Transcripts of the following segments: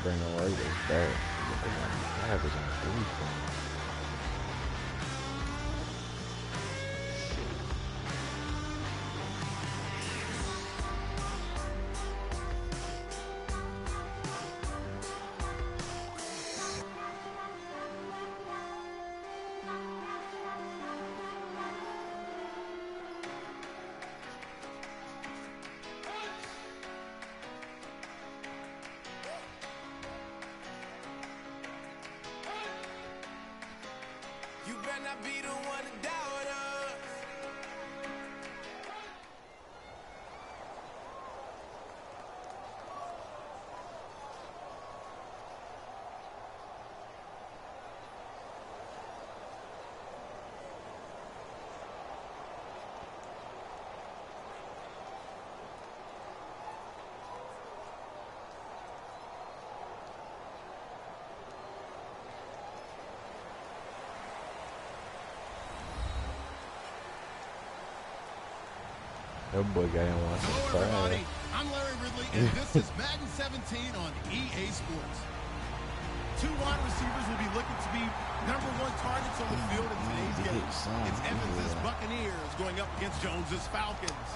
bring the Raiders back. That was on 3 points. You better not be the one to doubt us. That boy got him watching the Hello, everybody. I'm Larry Ridley, and this is Madden 17 on EA Sports. 2 wide receivers will be looking to be #1 targets on the field in today's game. It's Evans' Buccaneers going up against Jones's Falcons.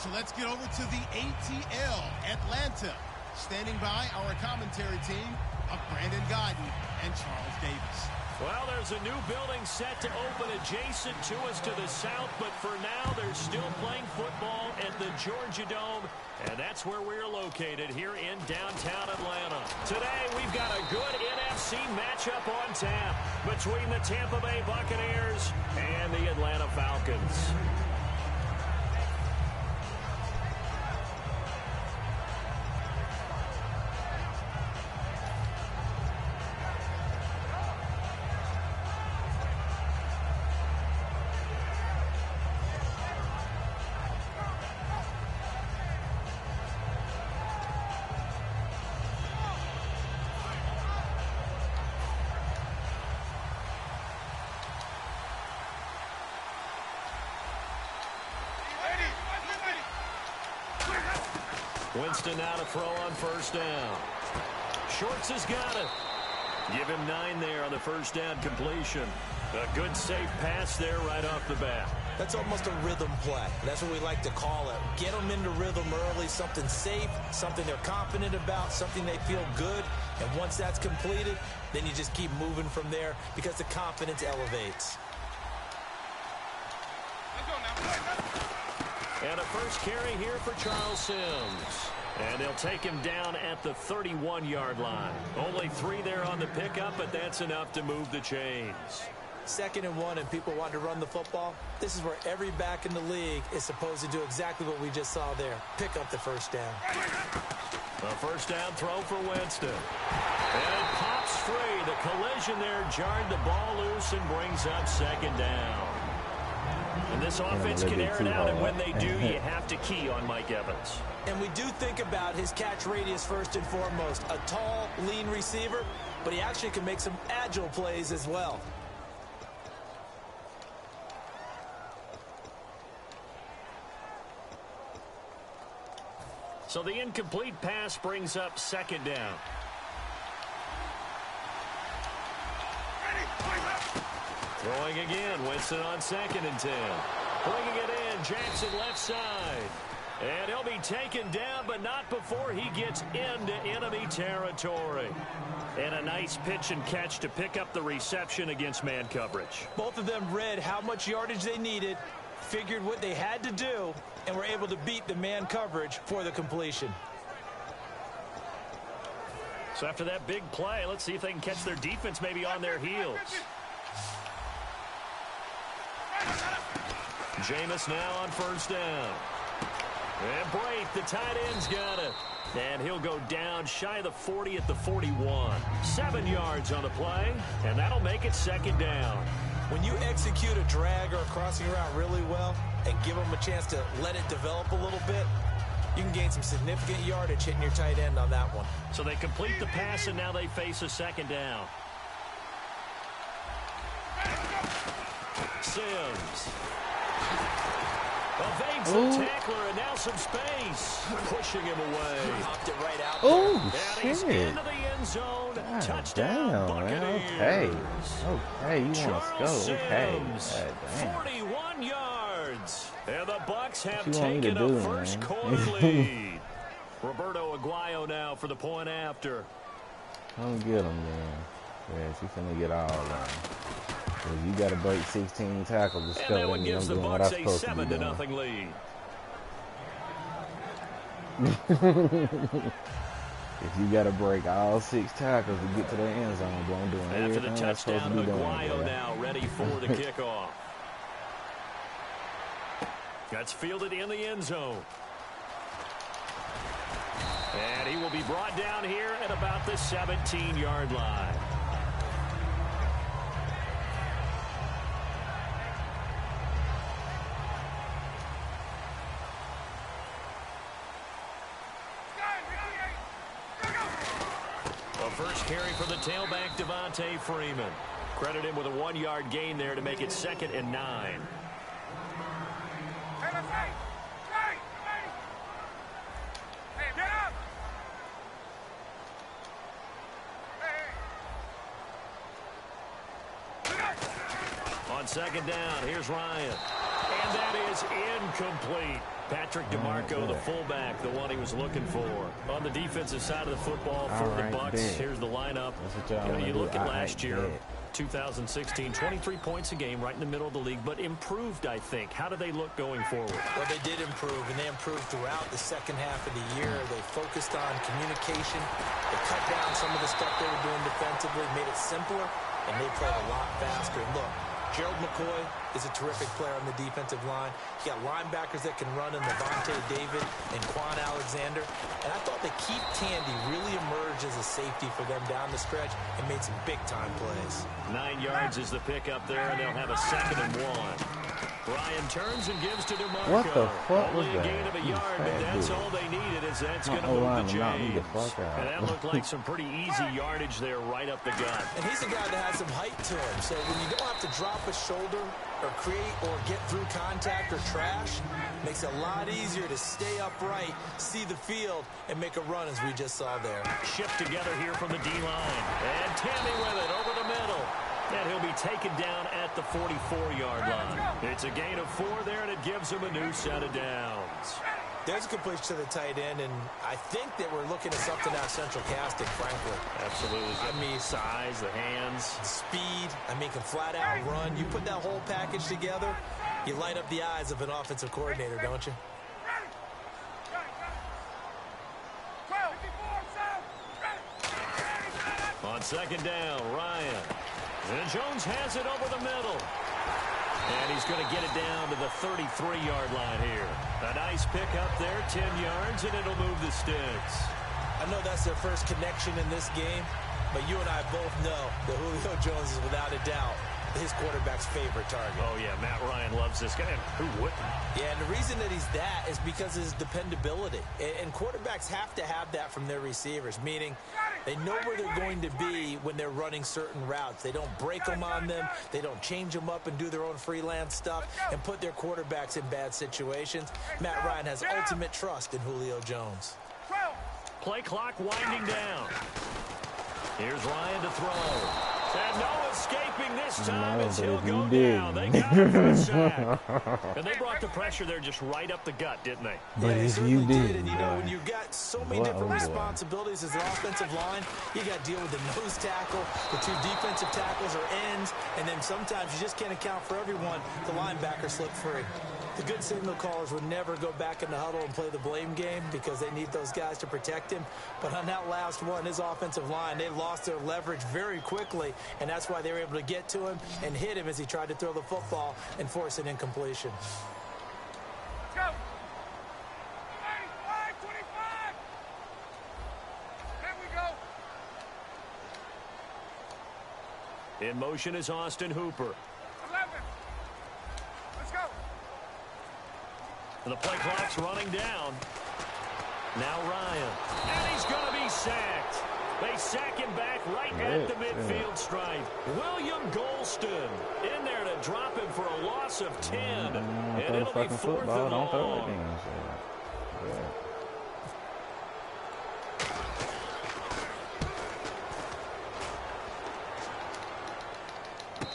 So let's get over to the ATL, Atlanta. Standing by our commentary team of Brandon Godden and Charles Davis. Well, there's a new building set to open adjacent to us to the south, but for now, they're still playing football at the Georgia Dome, and that's where we're located here in downtown Atlanta. Today, we've got a good NFC matchup on tap between the Tampa Bay Buccaneers and the Atlanta Falcons. Winston now to throw on first down. Shorts has got it. Give him 9 there on the first down completion. A good safe pass there right off the bat. That's almost a rhythm play. That's what we like to call it. Get them into rhythm early, something safe, something they're confident about, something they feel good. And once that's completed, then you just keep moving from there because the confidence elevates. And a first carry here for Charles Sims. And they'll take him down at the 31-yard line. Only 3 there on the pickup, but that's enough to move the chains. 2nd and 1, and people want to run the football. This is where every back in the league is supposed to do exactly what we just saw there. Pick up the first down. A first down throw for Winston. And it pops free. The collision there jarred the ball loose and brings up 2nd down. And this offense can air it out, and when they do, you have to key on Mike Evans. And we do think about his catch radius first and foremost. A tall, lean receiver, but he actually can make some agile plays as well. So the incomplete pass brings up 2nd down. Throwing again, Winston on 2nd and 10. Bringing it in, Jackson left side. And he'll be taken down, but not before he gets into enemy territory. And a nice pitch and catch to pick up the reception against man coverage. Both of them read how much yardage they needed, figured what they had to do, and were able to beat the man coverage for the completion. So after that big play, let's see if they can catch their defense maybe on their heels. Jameis now on first down. And Brate, the tight end's got it. And he'll go down shy of the 40 at the 41. 7 yards on the play, and that'll make it 2nd down. When you execute a drag or a crossing route really well and give them a chance to let it develop a little bit, you can gain some significant yardage hitting your tight end on that one. So they complete the pass, and now they face a 2nd down. Sims. Evades the tackler, and now some space. Pushing him away. Popped it right out there. Oh, And he's shit. into the end zone. God Touchdown, damn, Buccaneers. man. Okay, you want to Charles go? Okay. Sims, God damn. 41 yards. And the Bucks have What you want me to taken a do, first man? quarter lead. Roberto Aguayo now for the point after. Don't get him, man. Yeah, she's finna get all of them. Cause you gotta break 16 tackles to And show that one them gives the doing what Bucks I'm a supposed to be doing. 7-0 lead. If you gotta break all 6 tackles to get to the end zone, boy, I'm doing After the everything I'm supposed touchdown, to be doing. Aguayo Boy. now ready for the kickoff. That's fielded in the end zone. And he will be brought down here at about the 17-yard line. The first carry for the tailback, Devontae Freeman. Credit him with a 1-yard gain there to make it 2nd and 9. On 2nd down, here's Ryan. And that is incomplete. Patrick DeMarco, the fullback, the one he was looking for. On the defensive side of the football for the Bucks, here's the lineup. You look at last year, 2016, 23 points a game, right in the middle of the league, but improved, I think. How do they look going forward? Well, they did improve, and they improved throughout the second half of the year. They focused on communication. They cut down some of the stuff they were doing defensively, made it simpler, and they played a lot faster. And look, Gerald McCoy is a terrific player on the defensive line. You got linebackers that can run in Levante David and Quan Alexander. And I thought that Keith Tandy really emerged as a safety for them down the stretch and made some big-time plays. 9 yards is the pickup there, and they'll have a 2nd and 1. Ryan turns and gives to DeMarco. What the fuck Only was a that? gain of a You yard, fat but that's dude. all they needed, as that's going to My move O-line the knocked me the chains. fuck out. And that looked like some pretty easy yardage there right up the gut. And he's a guy that has some height to him. So when you don't have to drop a shoulder or create or get through contact or trash, makes it a lot easier to stay upright, see the field, and make a run as we just saw there. Shift together here from the D-line. And Tammy with it over the middle. And he'll be taken down at the 44-yard line. It's a gain of 4 there, and it gives him a new set of downs. There's a completion to the tight end, and I think that we're looking at something out of central casting, frankly. Absolutely. I mean, size, the hands. Speed, I mean, can flat out run. You put that whole package together, you light up the eyes of an offensive coordinator, don't you? On 2nd down, Ryan. And Jones has it over the middle. And he's going to get it down to the 33-yard line here. A nice pickup there, 10 yards, and it'll move the sticks. I know that's their first connection in this game, but you and I both know that Julio Jones is without a doubt his quarterback's favorite target. Oh, yeah, Matt Ryan loves this guy. And who wouldn't? Yeah, and the reason that he's that is because of his dependability. And quarterbacks have to have that from their receivers, meaning they know where they're going to be when they're running certain routes. They don't break them on them. They don't change them up and do their own freelance stuff and put their quarterbacks in bad situations. Matt Ryan has ultimate trust in Julio Jones. Play clock winding down. Here's Ryan to throw. And no escaping this time as he'll go down. They got him for a sack. And they brought the pressure there just right up the gut, didn't they? But Yeah, if certainly you did, and you know, when you've got so many different responsibilities as an offensive line, you got to deal with the nose tackle, the 2 defensive tackles or ends, and then sometimes you just can't account for everyone. The linebacker slipped free. The good signal callers would never go back in the huddle and play the blame game because they need those guys to protect him. But on that last one, his offensive line, they lost their leverage very quickly, and that's why they were able to get to him and hit him as he tried to throw the football and force an incompletion. Go! 25! There we go! In motion is Austin Hooper. 11! Let's go! And the play clock's running down. Now Ryan. And he's going to be sacked. They sack him back right at the midfield stripe. William Golston in there to drop him for a loss of 10. And it'll be 4th and long.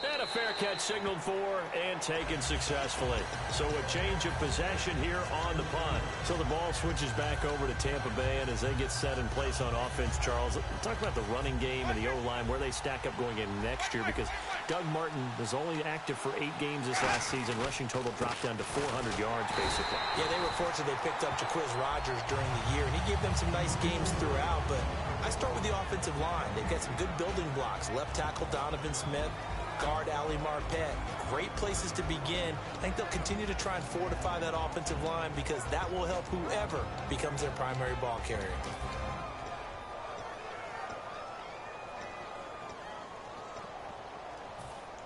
And a fair catch signaled for and taken successfully. So a change of possession here on the punt. So the ball switches back over to Tampa Bay, and as they get set in place on offense, Charles, talk about the running game and the O-line, where they stack up going in next year, because Doug Martin was only active for 8 games this last season. Rushing total dropped down to 400 yards, basically. Yeah, they were fortunate they picked up Jaquiz Rodgers during the year, and he gave them some nice games throughout, but I start with the offensive line. They've got some good building blocks. Left tackle Donovan Smith, guard Ali Marpet. Great places to begin. I think they'll continue to try and fortify that offensive line because that will help whoever becomes their primary ball carrier.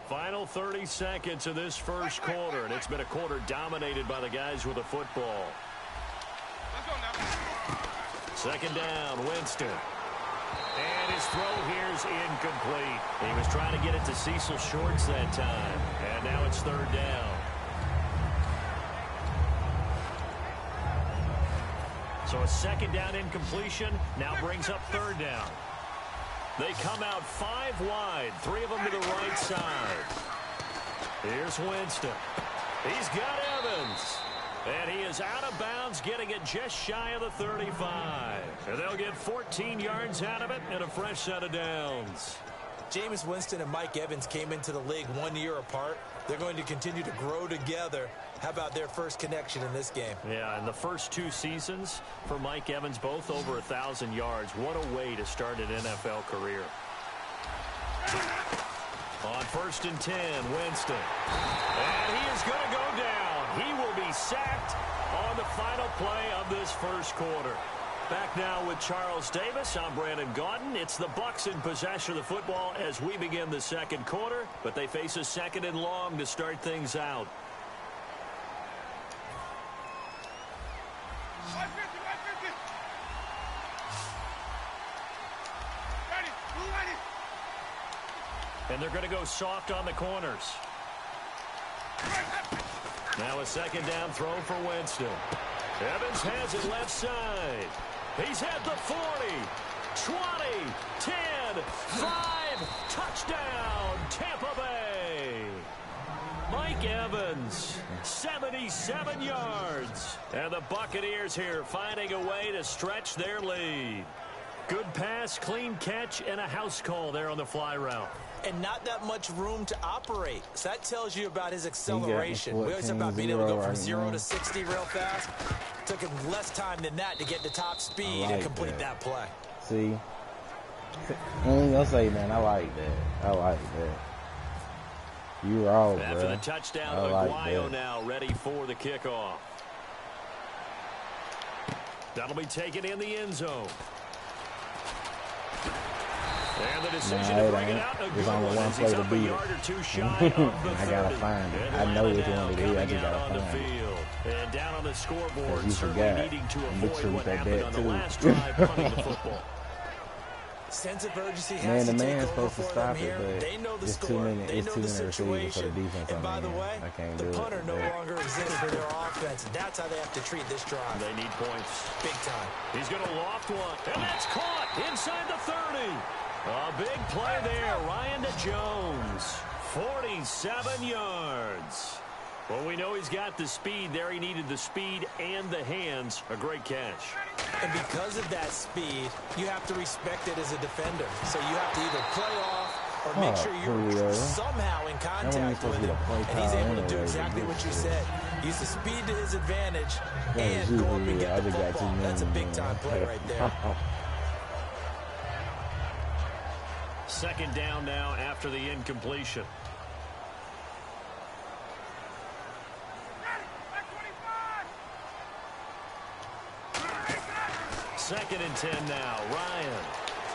Final 30 seconds of this first quarter, and it's been a quarter dominated by the guys with the football. Second down, Winston. And his throw here is incomplete. He was trying to get it to Cecil Shorts that time. And now it's 3rd down. So a 2nd down incompletion now brings up 3rd down. They come out 5 wide, 3 of them to the right side. Here's Winston. He's got Evans. And he is out of bounds, getting it just shy of the 35. And they'll get 14 yards out of it and a fresh set of downs. Jameis Winston and Mike Evans came into the league 1 year apart. They're going to continue to grow together. How about their first connection in this game? Yeah, in the first 2 seasons for Mike Evans, both over 1,000 yards. What a way to start an NFL career. On 1st and 10, Winston. And he is going to go down. He will be sacked on the final play of this first quarter. Back now with Charles Davis. I'm Brandon Gaudin. It's the Bucs in possession of the football as we begin the second quarter, but they face a 2nd and long to start things out. And they're going to go soft on the corners. Now a 2nd down throw for Winston. Evans has it left side. He's at the 40, 20, 10, 5, touchdown, Tampa Bay. Mike Evans, 77 yards. And the Buccaneers here finding a way to stretch their lead. Good pass, clean catch, and a house call there on the fly route. And not that much room to operate. So that tells you about his acceleration. We always talk about being able to go from 0 to 60 real fast. Took him less time than that to get to top speed and complete that play. See? I ain't gonna say, man, I like that. I like that. You wrong, bro. After the touchdown, Aguayo now ready for the kickoff. That'll be taken in the end zone. And the decision to bring it out, a good one as he's up a yard or 2 shy of the 30. I gotta find it. I know which one it is. I just gotta find it. And down on the scoreboard, you certainly needing to avoid what happened on the last drive, punting the football. Sense of urgency has to take over for them here. They know the score. They know the situation. And by the way, the punter no longer exists for their offense. That's how they have to treat this drive. They need points. Big time. He's going to loft one. And that's caught inside the 30. A big play there. Ryan to Jones. 47 yards. Well, we know he's got the speed there. He needed the speed and the hands. A great catch. And because of that speed, you have to respect it as a defender. So you have to either play off or make sure you're somehow in contact with him. And he's able to do exactly what you said. Use the speed to his advantage and go up and get the football. That's a big-time play right there. 2nd down now after the incompletion. Second and 10 now. Ryan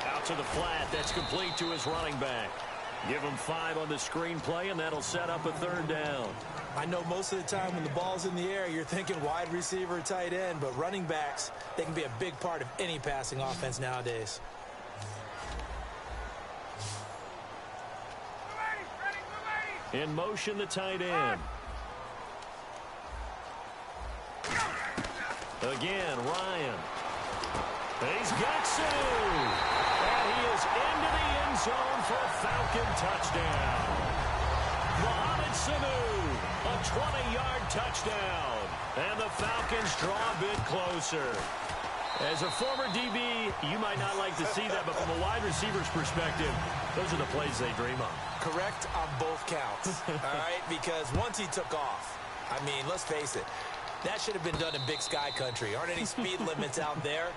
out to the flat. That's complete to his running back. Give him 5 on the screenplay, and that'll set up a 3rd down. I know most of the time when the ball's in the air, you're thinking wide receiver, tight end, but running backs, they can be a big part of any passing offense nowadays. In motion, the tight end. Again, Ryan. He's got Sanu. And he is into the end zone for a Falcon touchdown. Mohamed Sanu, a 20-yard touchdown. And the Falcons draw a bit closer. As a former DB, you might not like to see that, but from a wide receiver's perspective, those are the plays they dream of. Correct on both counts, all right? Because once he took off, I mean, let's face it, that should have been done in Big Sky country. Aren't any speed limits out there?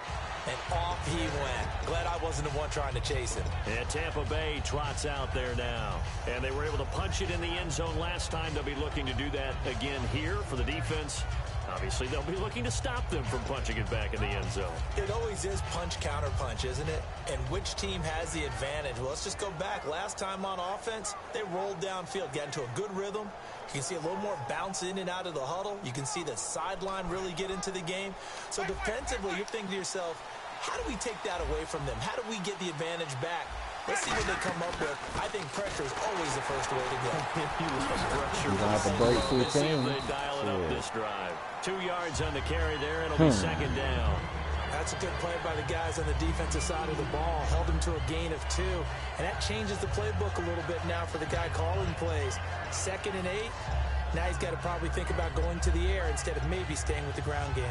And off he went. Glad I wasn't the one trying to chase him. And Tampa Bay trots out there now. And they were able to punch it in the end zone last time. They'll be looking to do that again here for the defense. Obviously, they'll be looking to stop them from punching it back in the end zone. It always is punch, counter punch, isn't it? And which team has the advantage? Well, let's just go back. Last time on offense, they rolled downfield, got into a good rhythm. You can see a little more bounce in and out of the huddle. You can see the sideline really get into the game. So defensively, you're thinking to yourself, how do we take that away from them? How do we get the advantage back? Let's see what they come up with. I think pressure is always the first way to go. You're going to have to break 15. They dial it up this drive. 2 yards on the carry there. It'll be second down. That's a good play by the guys on the defensive side of the ball. Held him to a gain of 2. And that changes the playbook a little bit now for the guy calling plays. 2nd and 8. Now he's got to probably think about going to the air instead of maybe staying with the ground game.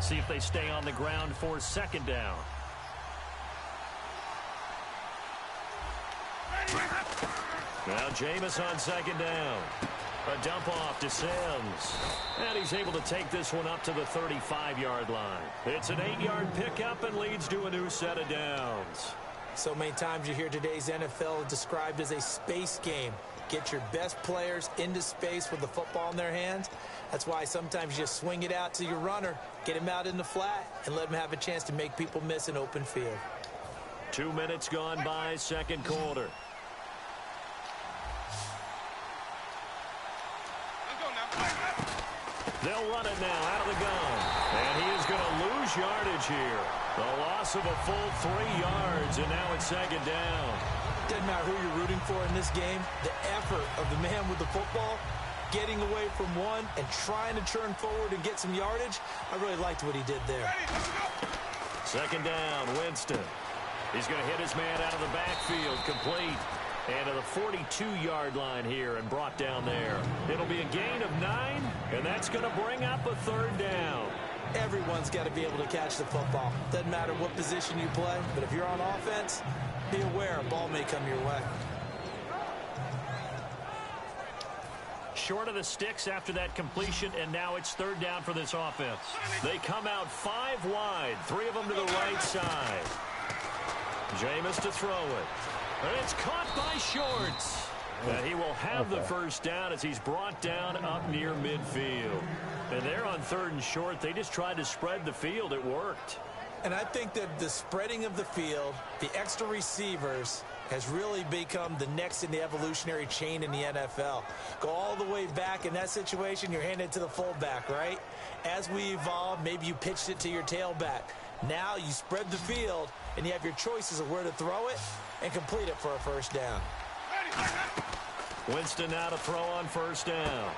See if they stay on the ground for second down. Now Jameis on second down. A dump off to Sims. And he's able to take this one up to the 35-yard line. It's an 8-yard pickup and leads to a new set of downs. So many times you hear today's NFL described as a space game. Get your best players into space with the football in their hands. That's why sometimes you just swing it out to your runner, get him out in the flat, and let him have a chance to make people miss an open field. 2 minutes gone by, second quarter. They'll run it now out of the gun. And he is going to lose yardage here. The loss of a full 3 yards, and now it's second down. Doesn't matter who you're rooting for in this game. The effort of the man with the football, getting away from one and trying to turn forward and get some yardage. I really liked what he did there. Second down, Winston. He's going to hit his man out of the backfield, complete. And to the 42-yard line here and brought down there. It'll be a gain of 9, and that's going to bring up a third down. Everyone's got to be able to catch the football. Doesn't matter what position you play, but if you're on offense, be aware a ball may come your way. Short of the sticks after that completion, and now it's third down for this offense. They come out 5 wide, 3 of them to the right side. Jameis to throw it. And it's caught by Shorts. And he will have the first down as he's brought down up near midfield. And they're on 3rd and short. They just tried to spread the field. It worked. And I think that the spreading of the field, the extra receivers, has really become the next in the evolutionary chain in the NFL. Go all the way back in that situation, you're handed to the fullback, right? As we evolve, maybe you pitched it to your tailback. Now you spread the field, and you have your choices of where to throw it and complete it for a first down. Winston now to throw on first down.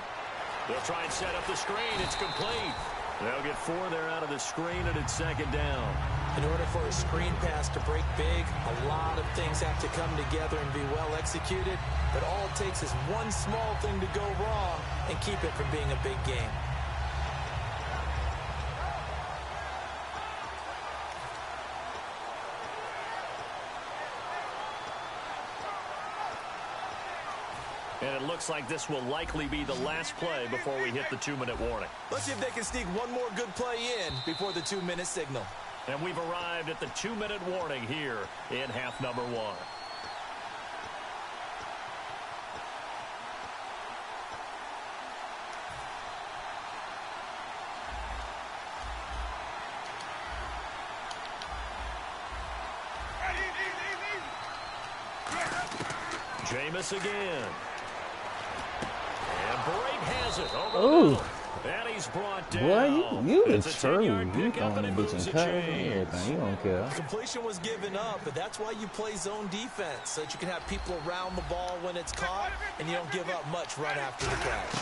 They'll try and set up the screen. It's complete. They'll get 4 there out of the screen, and it's second down. In order for a screen pass to break big, a lot of things have to come together and be well executed. But all it takes is one small thing to go wrong and keep it from being a big game. And it looks like this will likely be the last play before we hit the 2-minute warning. Let's see if they can sneak one more good play in before the 2-minute signal. And we've arrived at the 2-minute warning here in half number 1. Jameis again. And Brake has it over the middle. And he's brought down. Boy, you the It's a true. 10-yard You pickup, throwing and the it bitch moves in the cutters and chains. everything. You don't care. Completion was given up, but that's why you play zone defense, so that you can have people around the ball when it's caught, and you don't give up much run after the catch.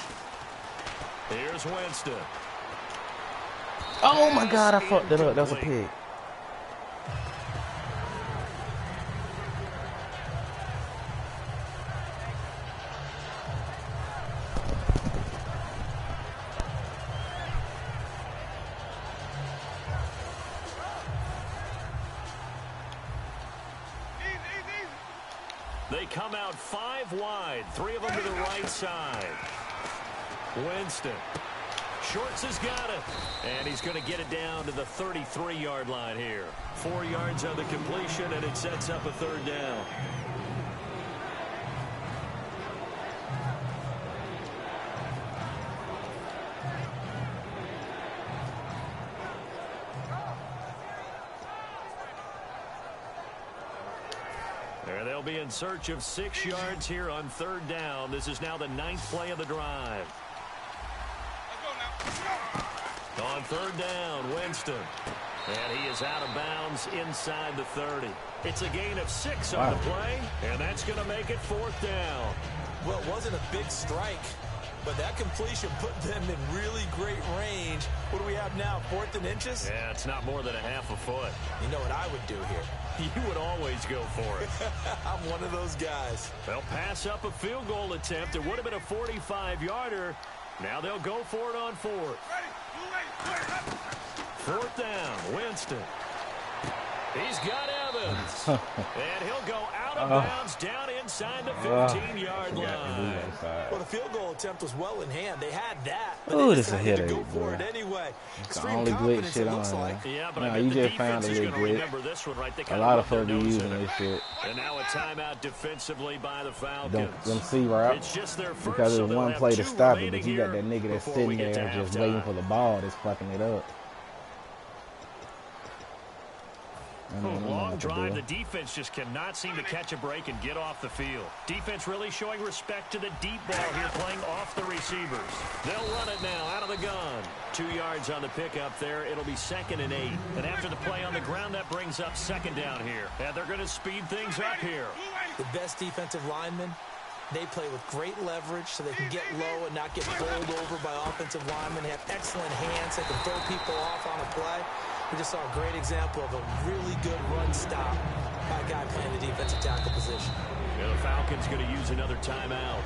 Here's Winston. Oh my God, I fucked it up. That was a pick. They come out 5 wide, 3 of them to the right side. Winston. Shorts has got it. And he's going to get it down to the 33-yard line here. 4 yards on the completion, and it sets up a 3rd down. They'll be in search of 6 yards here on 3rd down. This is now the 9th play of the drive. On 3rd down, Winston. And he is out of bounds inside the 30. It's a gain of 6 on the play, and that's going to make it 4th down. Well, it wasn't a big strike, but that completion put them in really great range. What do we have now, 4th and inches? Yeah, it's not more than a half a foot. You know what I would do here? You would always go for it. I'm one of those guys. They'll pass up a field goal attempt. It would have been a 45-yarder. Now they'll go for it on 4th. 4th down, Winston. He's got Evans. And he'll go out of bounds down inside the 15-yard line. Well, the field goal attempt was well in hand. They had that, but Ooh, they this a decided to headache, go for boy. it anyway. It's the only glitch shit on there. Yeah, but No, I bet you the just found defense a is little going to glitch. remember this one, right? They A kinda lot of rubbed folks their be nose using in it. this shit. And now a timeout defensively by the Falcons. Them C route. It's just their first, Because so there's they'll one have play to 2 stop it, remaining but you got here that nigga that's before we sitting get to there just halftime. waiting for the ball that's fucking it up. Long drive. The defense just cannot seem to catch a break and get off the field. Defense really showing respect to the deep ball here, playing off the receivers. They'll run it now out of the gun. 2 yards on the pickup there. It'll be 2nd and 8. And after the play on the ground, that brings up 2nd down here. And they're going to speed things up here. The best defensive linemen, they play with great leverage so they can get low and not get bowled over by offensive linemen. They have excellent hands. They can throw people off on a play. We just saw a great example of a really good run stop by a guy playing the defensive tackle position. Yeah, the Falcons going to use another timeout.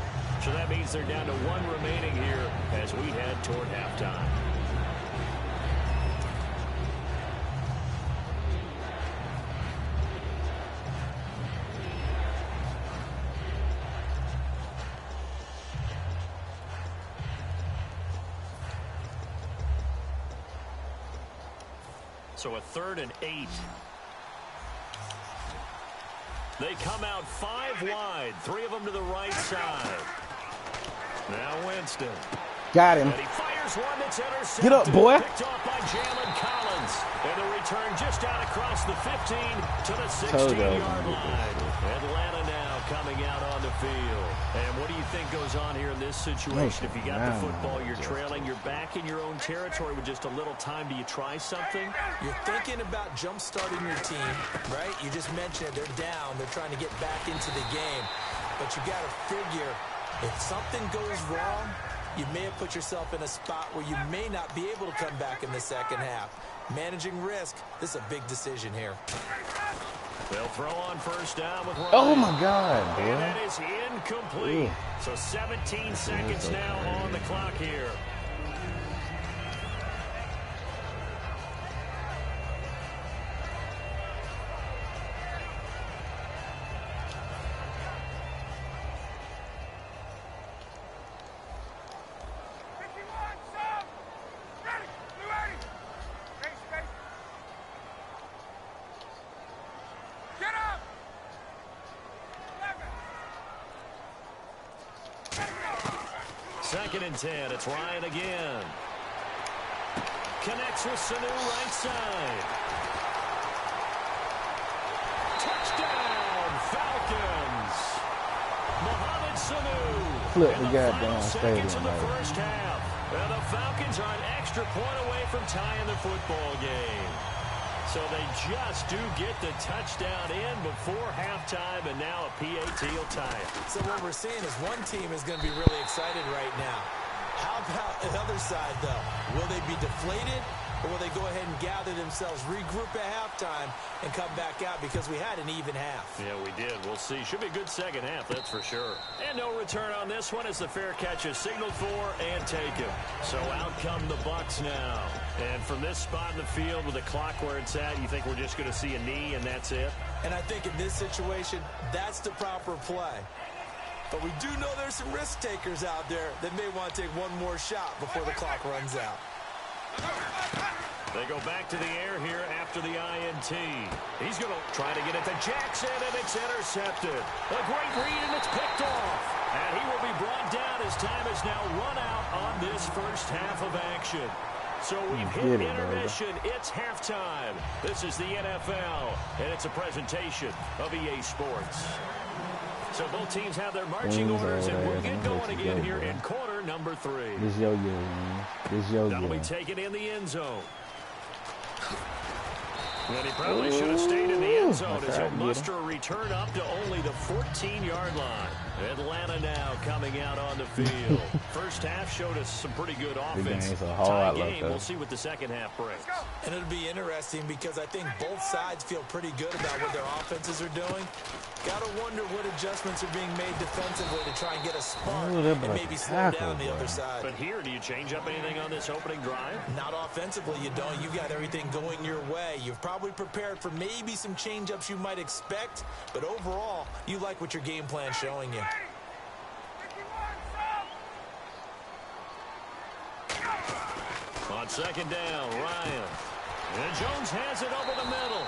So that means they're down to 1 remaining here as we head toward halftime. So a 3rd and 8. They come out 5 wide, 3 of them to the right side. Now Winston. Got him. And he fires one that's intercepted. Get up, boy. Picked off by Jalen Collins. And the return just out across the 15 to the 16-yard line. Atlanta now coming out on the field. And what do you think goes on here in this situation? If you got the football, you're trailing, you're back in your own territory with just a little time. Do you try something? You're thinking about jump-starting your team, right? You just mentioned it. They're down. They're trying to get back into the game. But you got to figure if something goes wrong, you may have put yourself in a spot where you may not be able to come back in the second half. Managing risk, this is a big decision here. They'll throw on 1st down with Ryan. Oh my God, boy. And that is incomplete. So 17 seconds now on the clock here. Second and 10. It's Ryan again. Connects with Sanu right side. Touchdown, Falcons. Mohamed Sanu. Flip the in goddamn 5 stadium, seconds of the baby. first half. And the Falcons are an extra point away from tying the football game. So they just do get the touchdown in before halftime, and now a PAT will tie it. So what we're seeing is one team is going to be really excited right now. How about the other side, though? Will they be deflated, or will they go ahead and gather themselves, regroup at halftime, and come back out because we had an even half? Yeah, we did. We'll see. Should be a good second half, that's for sure. And no return on this one as the fair catch is signaled for and taken. So out come the Bucs now. And from this spot in the field with the clock where it's at, you think we're just going to see a knee and that's it? And I think in this situation, that's the proper play. But we do know there's some risk takers out there that may want to take one more shot before the clock runs out. They go back to the air here after the INT. He's going to try to get it to Jackson, and it's intercepted. A great read, and it's picked off. And he will be brought down as time is now run out on this first half of action. So we've hit intermission. It's halftime. This is the NFL, and it's a presentation of EA Sports. So both teams have their marching orders, and we'll get going again here in quarter number 3. This yo-yo, man. This yo-yo. That'll be taken in the end zone. And he probably should have stayed in the end zone as he'll muster a return up to only the 14-yard line. Atlanta now coming out on the field. First half showed us some pretty good offense. Tie game. We'll see what the second half brings. And it'll be interesting because I think both sides feel pretty good about what their offenses are doing. Got to wonder what adjustments are being made defensively to try and get a spark and maybe slow down the other side. But here, do you change up anything on this opening drive? Not offensively, you don't. You got everything going your way. You've probably prepared for maybe some change-ups you might expect, but overall, you like what your game plan's showing you. On second down, Ryan. And Jones has it over the middle.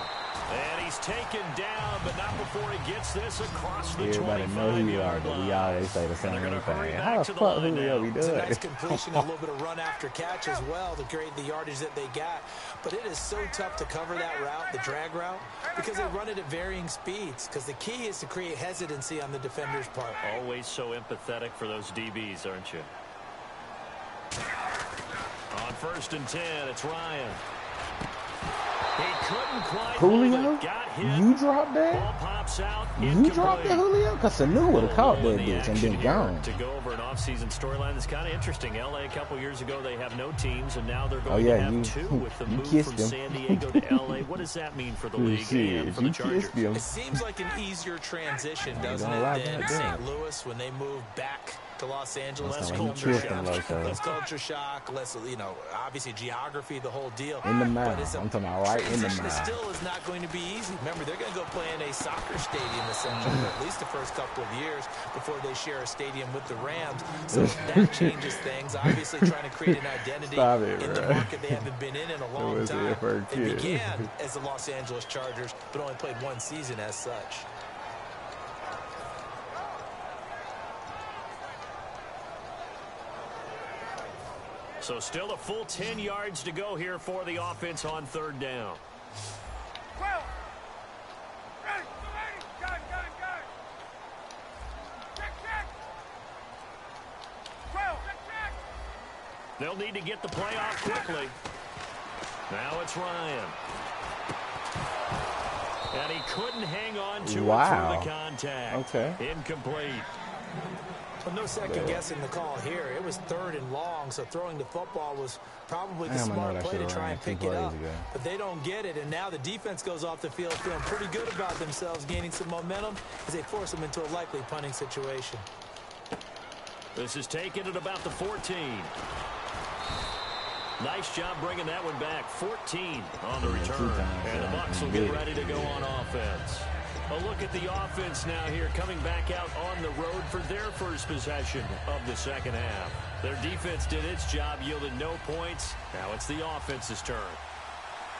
And he's taken down, but not before he gets this across the 25-yard line. We always say the same thing. How the fuck Julio be doing? It's a nice completion, a little bit of run after catch as well to create the yardage that they got. But it is so tough to cover that route, the drag route, because they run it at varying speeds. Because the key is to create hesitancy on the defender's part. Always so empathetic for those DBs, aren't you? On 1st and 10, it's Ryan. He couldn't quite Julio? Got hit. You dropped that? Ball pops out. You dropped that, Julio? Because Sanu would have caught that bitch and been gone. To go over an offseason storyline that's kind of interesting. LA a couple years ago, they have no teams, and now they're going to have two with the move from San Diego to LA. What does that mean for the league and for the Chargers? It seems like an easier transition, doesn't it, than St. Louis when they moved back to Los Angeles. Less culture shock. Less culture shock, less, obviously geography, the whole deal. In the mind. I'm talking about right in the mind. Still is not going to be easy. Remember, they're going to go play in a soccer stadium essentially for at least the first couple of years before they share a stadium with the Rams. So that changes things. Obviously trying to create an identity in the market they haven't been in a long time. They began as the Los Angeles Chargers, but only played one season as such. So still a full 10 yards to go here for the offense on 3rd down. They'll need to get the play off quickly. Now it's Ryan. And he couldn't hang on to it through the contact. Okay. Incomplete. Well, no second guessing the call here. It was 3rd and long, so throwing the football was probably the smart play to try and pick it up. But they don't get it, and now the defense goes off the field feeling pretty good about themselves, gaining some momentum as they force them into a likely punting situation. This is taken at about the 14. Nice job bringing that one back. 14 on the return. And the Bucs will get ready to go on offense. A look at the offense now here, coming back out on the road for their first possession of the second half. Their defense did its job, yielded no points. Now it's the offense's turn.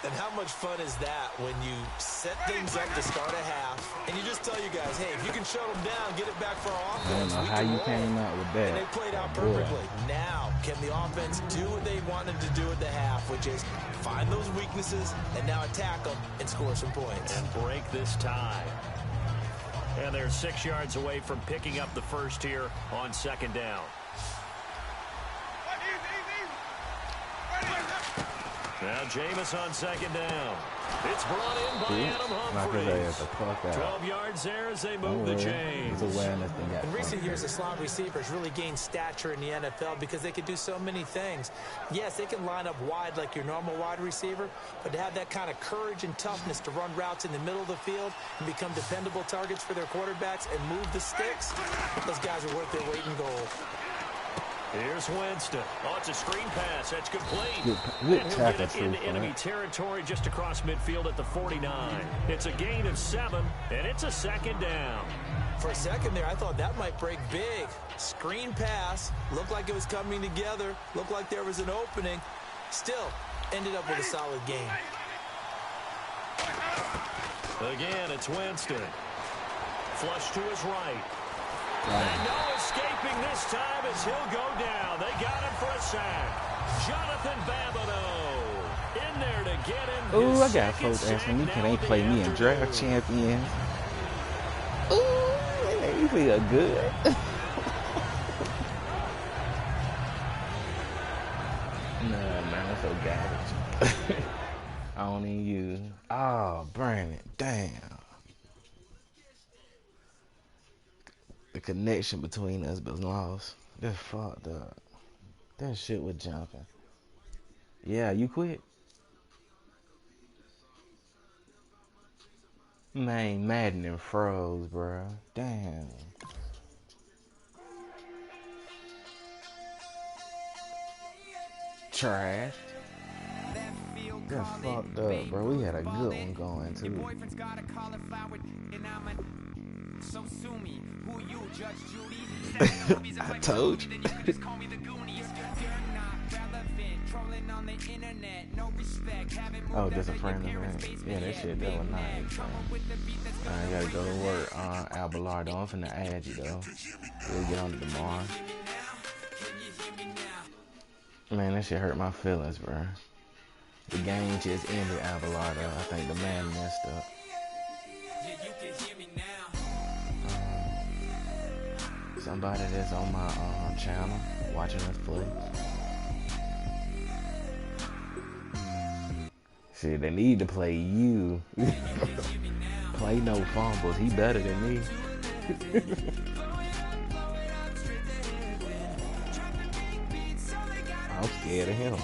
And how much fun is that when you set things up to start a half, and you just tell you guys, hey, if you can shut them down, get it back for our offense. I don't know how you came out with that. And they played out perfectly. Now, can the offense do what they wanted to do at the half, which is find those weaknesses and now attack them and score some points. And break this tie. And they're 6 yards away from picking up the first here on 2nd down. Now Jameis on second down. It's brought in by Adam Humphries. 12 yards there as they move the chains. In recent years, the slot receivers really gained stature in the NFL because they can do so many things. Yes, they can line up wide like your normal wide receiver, but to have that kind of courage and toughness to run routes in the middle of the field and become dependable targets for their quarterbacks and move the sticks, those guys are worth their weight in gold. Here's Winston. Oh, it's a screen pass. That's complete. Good And he'll tackle get it into enemy territory just across midfield at the 49. It's a gain of 7, and it's a second down. For a second there, I thought that might break big. Screen pass. Looked like it was coming together. Looked like there was an opening. Still, ended up with a solid game. Again, it's Winston. Flush to his right. And no escaping this time as he'll go down. They got him for a sack. Jonathan Babineau in there to get him. Ooh, I got folks asking me, can they play me in Draft Champions? Ooh, they feel good. Nah, man, that's so garbage. I don't even use. Oh, Brandon, damn. The connection between us was lost. That's fucked up. That shit was jumping. Yeah, you quit? Man, Madden and froze, bro. Damn. Trash. That's fucked up, bro. We had a good one going, too. So sue me, who you, Judge Judy? I told you. Oh, just a friend of mine. Yeah, that shit, that was nice. I gotta go to work. Abelardo, I'm finna add you, though. We'll get on it tomorrow. Man, that shit hurt my feelings, bro. The game just ended, Abelardo. I think the man messed up. Somebody that's on my channel watching us play. Shit, they need to play you. Play no fumbles. He better than me. I'm scared of him.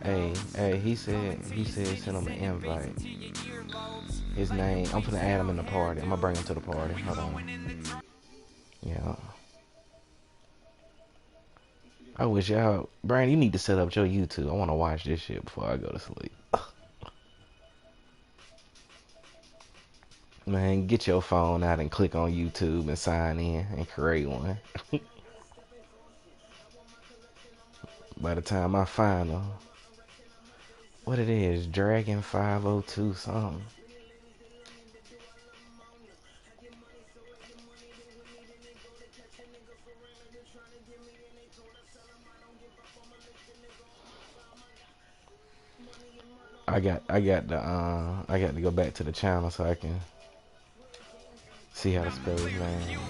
Hey, he said send him an invite. His name, I'm finna add him in the party. I'm gonna bring him to the party. Hold on. Yeah. I wish y'all, Brian, you need to set up your YouTube. I wanna watch this shit before I go to sleep. Man, get your phone out and click on YouTube and sign in and create one. By the time I find them, what it is, Dragon 502 something. I got to go back to the channel so I can see how to spell his name.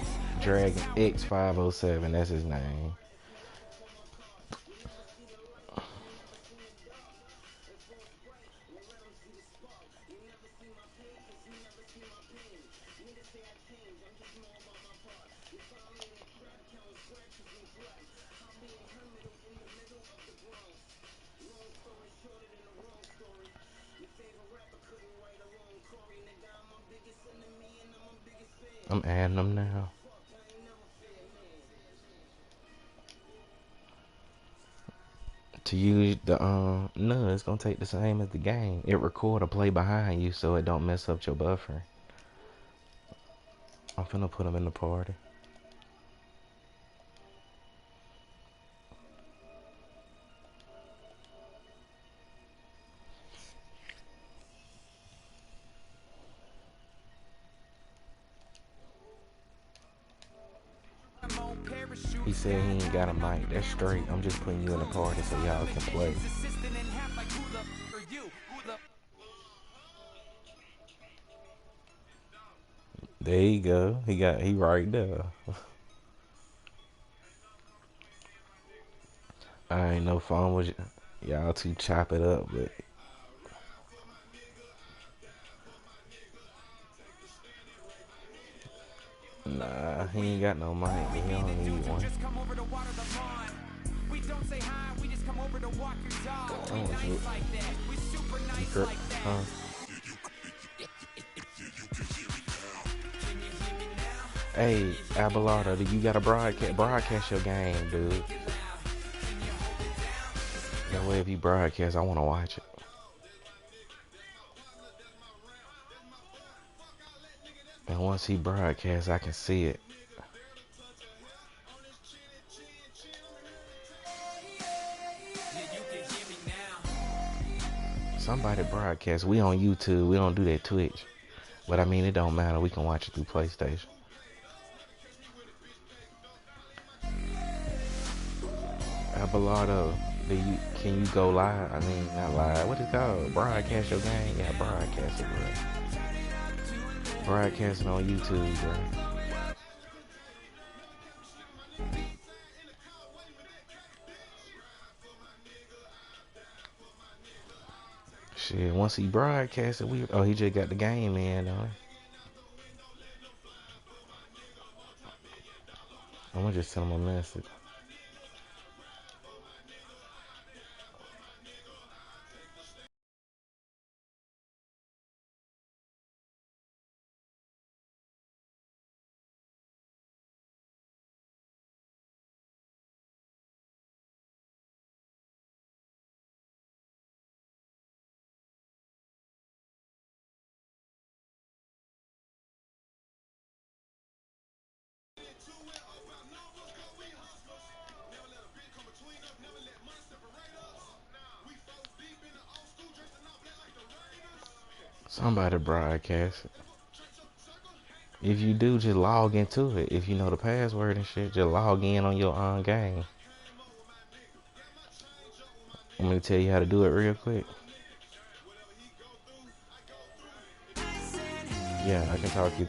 Dragon X507, that's his name. I'm adding them now. To use the no, it's gonna take the same as the game. It record a play behind you so it don't mess up your buffer. I'm finna put them in the party. He said he ain't got a mic. That's straight. I'm just putting you in a party so y'all can play. There you go. He right there. I ain't no phone with y'all two chop it up, but nah, he ain't got no mic. He don't need one. Just come over to water the lawn. We don't say hi, we just come over to walk your dog. I We want nice you. like that. We super nice like that. Huh? Hey, Abelardo, do you got to broadcast your game, dude? That way, if you broadcast, I want to watch it. And once he broadcasts, I can see it. Somebody broadcast. We on YouTube. We don't do that Twitch. But I mean, it don't matter. We can watch it through PlayStation. Abelardo, can you go live? I mean, not live. What is it called? Broadcast your game? Yeah, broadcast it, bro. Broadcast it on YouTube, bro. Shit, once he broadcast it, he just got the game in, though. I'm gonna just send him a message. Somebody broadcast it. If you do, just log into it. If you know the password and shit, just log in on your own game. I'm gonna tell you how to do it real quick. Yeah, I can talk you